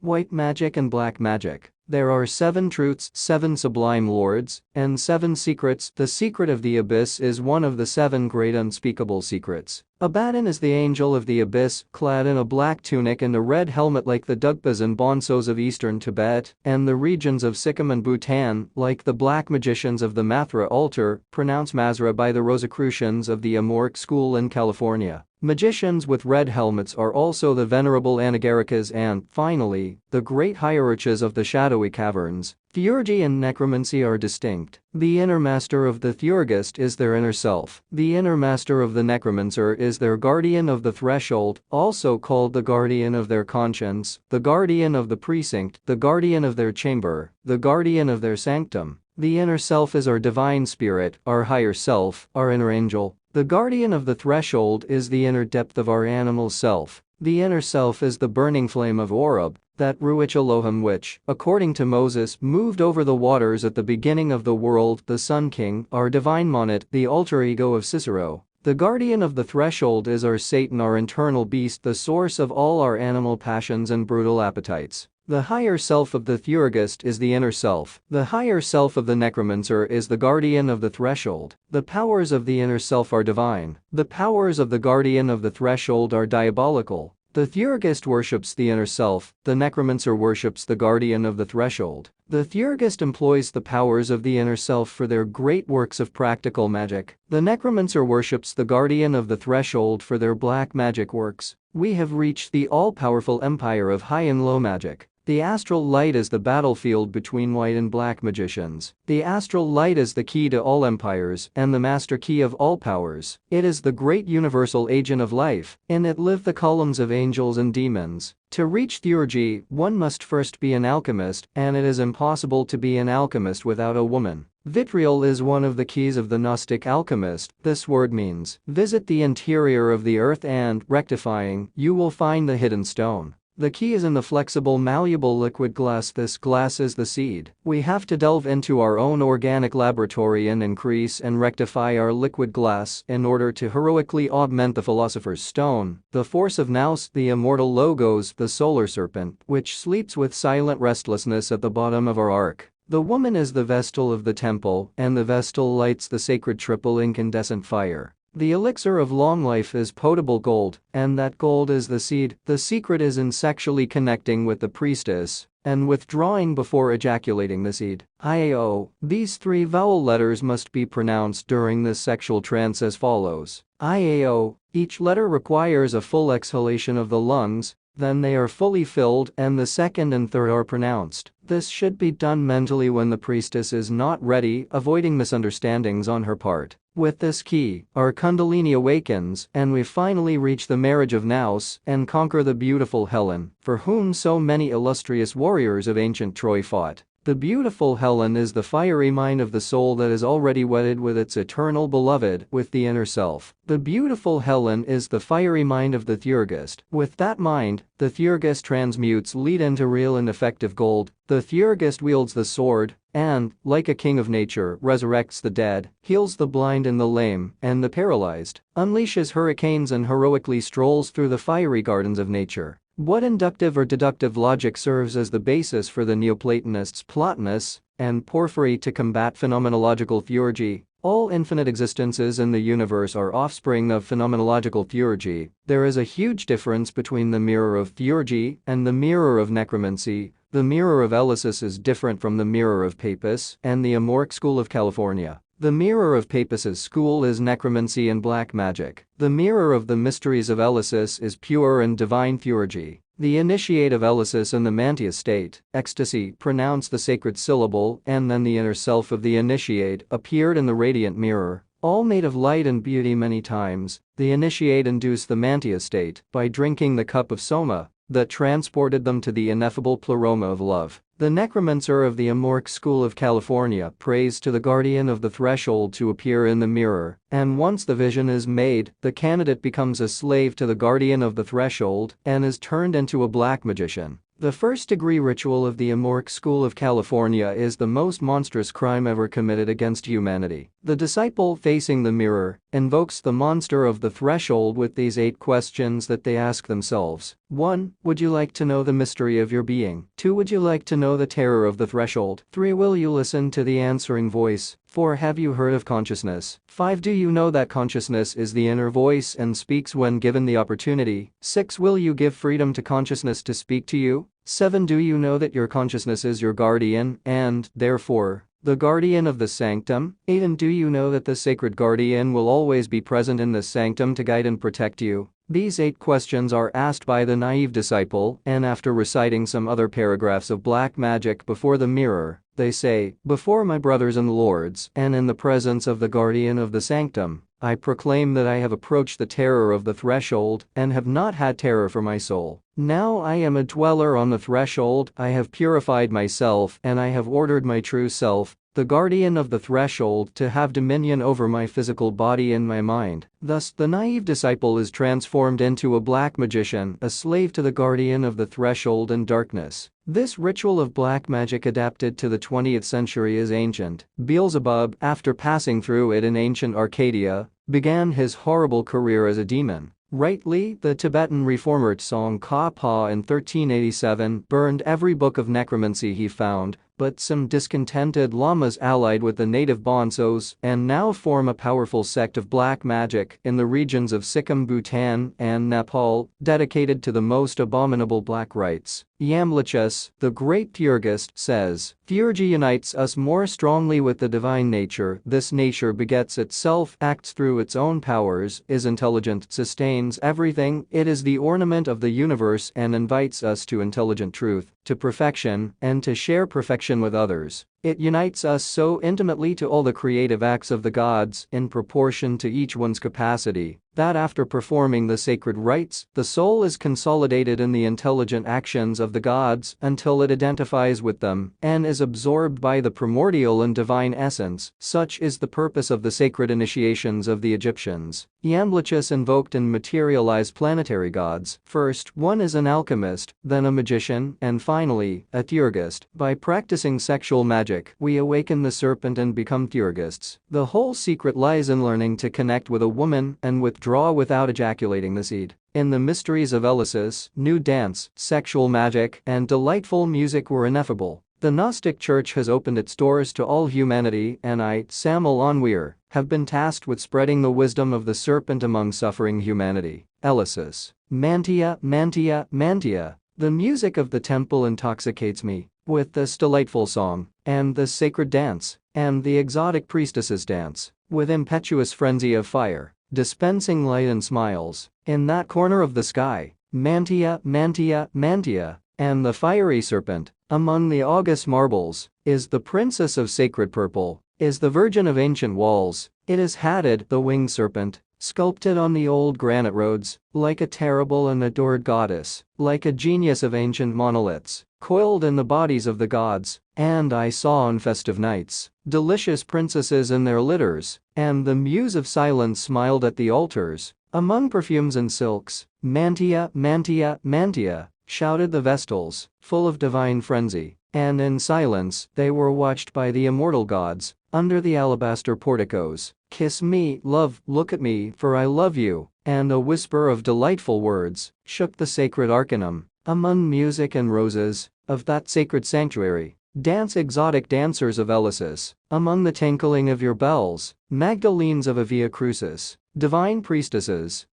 white magic and black magic. There are 7 truths, 7 sublime lords, and 7 secrets. The secret of the abyss is one of the 7 great unspeakable secrets. Abaddon is the angel of the abyss, clad in a black tunic and a red helmet like the Dugpas and Bonsos of eastern Tibet, and the regions of Sikkim and Bhutan, like the black magicians of the Mathura altar, pronounced Mazra by the Rosicrucians of the Amorc school in California. Magicians with red helmets are also the venerable Anagarikas and, finally, the great hierarchs of the shadowy caverns. Theurgy and necromancy are distinct. The inner master of the theurgist is their inner self. The inner master of the necromancer is their guardian of the threshold, also called the guardian of their conscience, the guardian of the precinct, the guardian of their chamber, the guardian of their sanctum. The inner self is our divine spirit, our higher self, our inner angel. The guardian of the threshold is the inner depth of our animal self. The inner self is the burning flame of Oreb, that Ruach Elohim which, according to Moses, moved over the waters at the beginning of the world, the Sun King, our divine monad, the alter ego of Cicero. The guardian of the threshold is our Satan, our internal beast, the source of all our animal passions and brutal appetites. The higher self of the theurgist is the inner self. The higher self of the necromancer is the guardian of the threshold. The powers of the inner self are divine. The powers of the guardian of the threshold are diabolical. The theurgist worships the inner self, the necromancer worships the guardian of the threshold. The theurgist employs the powers of the inner self for their great works of practical magic. The necromancer worships the guardian of the threshold for their black magic works. We have reached the all-powerful empire of high and low magic. The astral light is the battlefield between white and black magicians. The astral light is the key to all empires and the master key of all powers. It is the great universal agent of life. In it live the columns of angels and demons. To reach theurgy, one must first be an alchemist, and it is impossible to be an alchemist without a woman. Vitriol is one of the keys of the Gnostic alchemist. This word means, visit the interior of the earth and, rectifying, you will find the hidden stone. The key is in the flexible, malleable liquid glass. This glass is the seed. We have to delve into our own organic laboratory and increase and rectify our liquid glass in order to heroically augment the philosopher's stone, the force of Nous, the immortal logos, the solar serpent, which sleeps with silent restlessness at the bottom of our ark. The woman is the vestal of the temple, and the vestal lights the sacred triple incandescent fire. The elixir of long life is potable gold, and that gold is the seed. The secret is in sexually connecting with the priestess and withdrawing before ejaculating the seed. IAO. These 3 vowel letters must be pronounced during this sexual trance as follows. IAO. Each letter requires a full exhalation of the lungs, then they are fully filled and the second and third are pronounced. This should be done mentally when the priestess is not ready, avoiding misunderstandings on her part. With this key, our kundalini awakens and we finally reach the marriage of Nous and conquer the beautiful Helen, for whom so many illustrious warriors of ancient Troy fought. The beautiful Helen is the fiery mind of the soul that is already wedded with its eternal beloved, with the inner self. The beautiful Helen is the fiery mind of the theurgist. With that mind, the theurgist transmutes lead into real and effective gold. The theurgist wields the sword and, like a king of nature, resurrects the dead, heals the blind and the lame and the paralyzed, unleashes hurricanes and heroically strolls through the fiery gardens of nature. What inductive or deductive logic serves as the basis for the Neoplatonists Plotinus and Porphyry to combat phenomenological theurgy? All infinite existences in the universe are offspring of phenomenological theurgy. There is a huge difference between the mirror of theurgy and the mirror of necromancy. The mirror of Eleusis is different from the mirror of Papus and the Amorc school of California. The mirror of Papus's school is necromancy and black magic. The mirror of the mysteries of Eleusis is pure and divine theurgy. The initiate of Eleusis in the mantia state, ecstasy, pronounced the sacred syllable, and then the inner self of the initiate appeared in the radiant mirror. All made of light and beauty many times, the initiate induced the mantia state by drinking the cup of soma that transported them to the ineffable pleroma of love. The necromancer of the Amorc school of California prays to the guardian of the threshold to appear in the mirror, and once the vision is made, the candidate becomes a slave to the guardian of the threshold and is turned into a black magician. The first-degree ritual of the Amorc school of California is the most monstrous crime ever committed against humanity. The disciple, facing the mirror, invokes the monster of the threshold with these 8 questions that they ask themselves. 1. Would you like to know the mystery of your being? 2. Would you like to know the terror of the threshold? 3. Will you listen to the answering voice? 4. Have you heard of consciousness? 5. Do you know that consciousness is the inner voice and speaks when given the opportunity? 6. Will you give freedom to consciousness to speak to you? 7. Do you know that your consciousness is your guardian and, therefore, the guardian of the sanctum? 8. And do you know that the sacred guardian will always be present in the sanctum to guide and protect you? These 8 questions are asked by the naive disciple, and after reciting some other paragraphs of black magic before the mirror, they say, "Before my brothers and lords, and in the presence of the guardian of the sanctum, I proclaim that I have approached the terror of the threshold and have not had terror for my soul. Now I am a dweller on the threshold, I have purified myself and I have ordered my true self, the guardian of the threshold, to have dominion over my physical body and my mind." Thus, the naive disciple is transformed into a black magician, a slave to the guardian of the threshold and darkness. This ritual of black magic adapted to the 20th century is ancient. Beelzebub, after passing through it in ancient Arcadia, began his horrible career as a demon. Rightly, the Tibetan reformer Tsongkhapa in 1387 burned every book of necromancy he found, but some discontented lamas allied with the native bonzos and now form a powerful sect of black magic in the regions of Sikkim, Bhutan, and Nepal, dedicated to the most abominable black rites. Yamlichus, the great theurgist, says, "Theurgy unites us more strongly with the divine nature. This nature begets itself, acts through its own powers, is intelligent, sustains everything. It is the ornament of the universe and invites us to intelligent truth, to perfection, and to share perfection with others. It unites us so intimately to all the creative acts of the gods, in proportion to each one's capacity, that after performing the sacred rites, the soul is consolidated in the intelligent actions of the gods until it identifies with them and is absorbed by the primordial and divine essence. Such is the purpose of the sacred initiations of the Egyptians." Yamlichus invoked and materialized planetary gods. First, one is an alchemist, then a magician, and finally, a theurgist. By practicing sexual magic, we awaken the serpent and become theurgists. The whole secret lies in learning to connect with a woman and withdraw without ejaculating the seed. In the mysteries of Elysis, nude dance, sexual magic, and delightful music were ineffable. The Gnostic Church has opened its doors to all humanity, and I, Samael Aun Weor, have been tasked with spreading the wisdom of the serpent among suffering humanity. Elysis. Mantia, mantia, mantia. The music of the temple intoxicates me with this delightful song, and this sacred dance, and the exotic priestesses dance, with impetuous frenzy of fire, dispensing light and smiles. In that corner of the sky, mantia, mantia, mantia, and the fiery serpent, among the august marbles, is the princess of sacred purple, is the virgin of ancient walls. It is hatted, the winged serpent, sculpted on the old granite roads, like a terrible and adored goddess, like a genius of ancient monoliths, coiled in the bodies of the gods. And I saw on festive nights, delicious princesses in their litters, and the muse of silence smiled at the altars, among perfumes and silks. Mantia, mantia, mantia, shouted the Vestals, full of divine frenzy, and in silence they were watched by the immortal gods, under the alabaster porticos. "Kiss me, love, look at me, for I love you," and a whisper of delightful words shook the sacred arcanum. Among music and roses, of that sacred sanctuary, dance exotic dancers of Elysis. Among the tinkling of your bells, Magdalenes of a Via Crucis, divine priestesses,